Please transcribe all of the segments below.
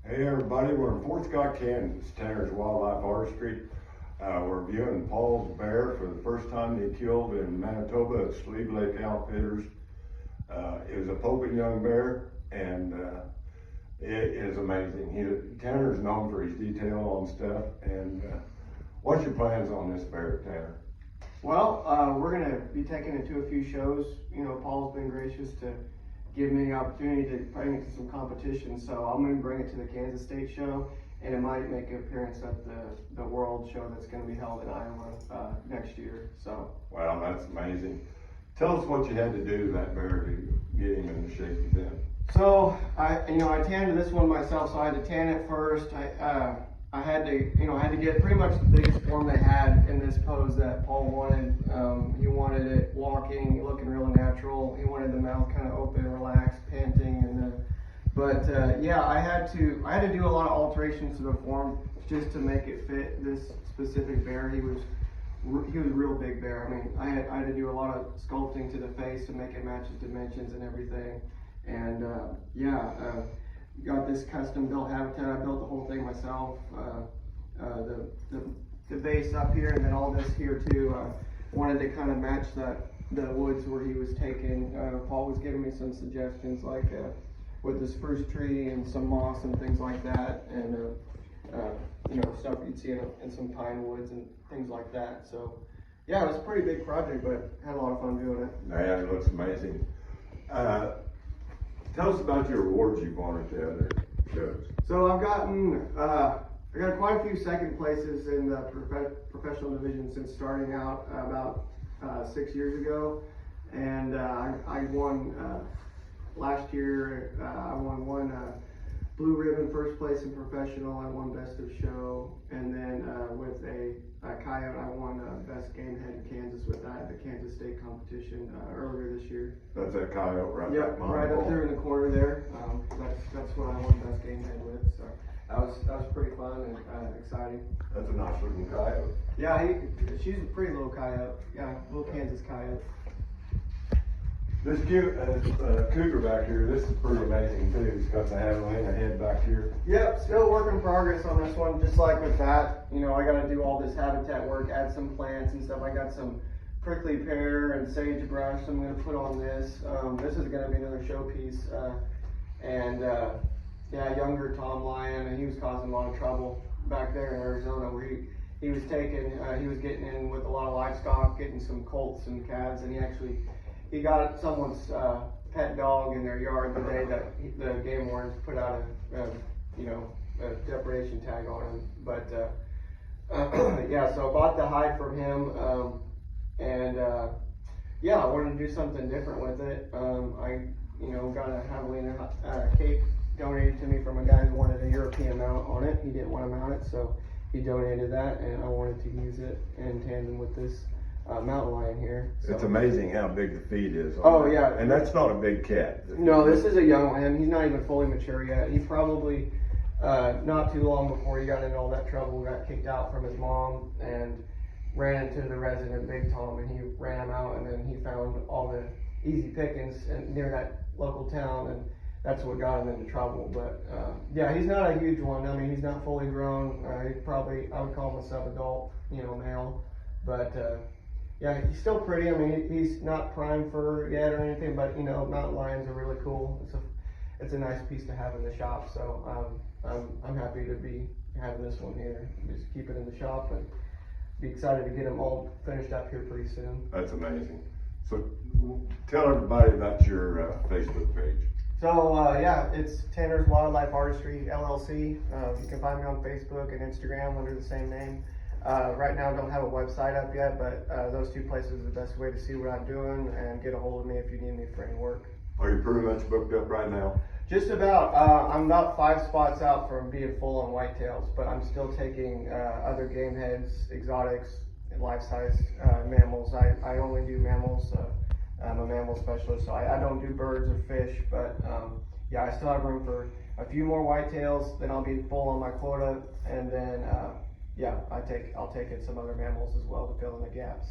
Hey everybody, we're in Fort Scott, Kansas, Tanner's Wildlife Artistry. We're viewing Paul's bear for the first time they killed in Manitoba at Sleeve Lake Outfitters. It was a poking young bear, and it is amazing. Tanner's known for his detail on stuff. And what's your plans on this bear, Tanner? Well, we're going to be taking it to a few shows. You know, Paul's been gracious to give me the opportunity to bring it to some competition. So I'm going to bring it to the Kansas State show, and it might make an appearance at the World show that's going to be held in Iowa next year. So. Wow, that's amazing. Tell us what you had to do to that bear to get him in the shape he's in. So I tanned this one myself. So I had to tan it first. I had to get pretty much the biggest form they had in this pose that Paul wanted. He wanted it walking, looking real natural. He wanted the mouth kind of open, relaxed, panting, yeah, I had to do a lot of alterations to the form just to make it fit this specific bear. He was a real big bear. I mean, I had to do a lot of sculpting to the face to make it match his dimensions and everything. And got this custom built habitat. I built the whole thing myself. The base up here and then all this here too. Wanted to kind of match the woods where he was taken. Paul was giving me some suggestions like with the spruce tree and some moss and things like that, and stuff you'd see in some pine woods and things like that. So yeah, it was a pretty big project, but had a lot of fun doing it. Yeah, it looks amazing. Tell us about your awards you've won at the other shows. So I've gotten, I got quite a few second places in the professional division since starting out about 6 years ago. And I won, last year, I won one blue ribbon first place in professional. I won best of show. And then with a coyote, I won best game head in Kansas with that at the Kansas State competition earlier this year. That's that coyote right there. Yep, right up there in the corner there. That's what I won best game head with. So that was pretty fun and exciting. That's a nice looking coyote. Yeah, she's a pretty little coyote. Yeah, little Kansas coyote. This cute cougar back here, this is pretty amazing too. It's got the javelina head back here. Yep, still work in progress on this one. Just like with that, I got to do all this habitat work, add some plants and stuff. I got some prickly pear and sagebrush I'm going to put on this. This is going to be another showpiece. Younger Tom Lyon, and he was causing a lot of trouble back there in Arizona where he was getting in with a lot of livestock, getting some colts and calves, and he got someone's pet dog in their yard the day that the game wardens put out a depredation tag on him. But so I bought the hide from him, I wanted to do something different with it. I got a javelina cape donated to me from a guy who wanted a European mount on it. He didn't want to mount it, so he donated that, and I wanted to use it in tandem with this mountain lion here. So. It's amazing how big the feet is. Yeah. And that's not a big cat. No, this is a young one. He's not even fully mature yet. He probably, not too long before he got into all that trouble, got kicked out from his mom and ran into the resident Big Tom, and he ran him out, and then he found all the easy pickings near that local town, and that's what got him into trouble. But he's not a huge one. I mean, he's not fully grown. I would call him a sub-adult, male. But he's still pretty. I mean, he's not prime fur yet or anything, but mountain lions are really cool. It's a nice piece to have in the shop. So I'm happy to be having this one here. Just keep it in the shop and be excited to get them all finished up here pretty soon. That's amazing. So tell everybody about your Facebook page. So it's Tanner's Wildlife Artistry LLC. You can find me on Facebook and Instagram under the same name. Right now I don't have a website up yet, but those two places are the best way to see what I'm doing and get a hold of me if you need me for any work. Are you pretty much booked up right now? Just about. I'm about 5 spots out from being full on whitetails, but I'm still taking other game heads, exotics, and life-size mammals. I only do mammals. I'm a mammal specialist, so I don't do birds or fish, but I still have room for a few more whitetails, then I'll be full on my quota, and then I'll take in some other mammals as well to fill in the gaps.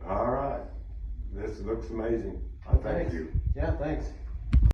All right. This looks amazing. Thank you. Yeah, thanks.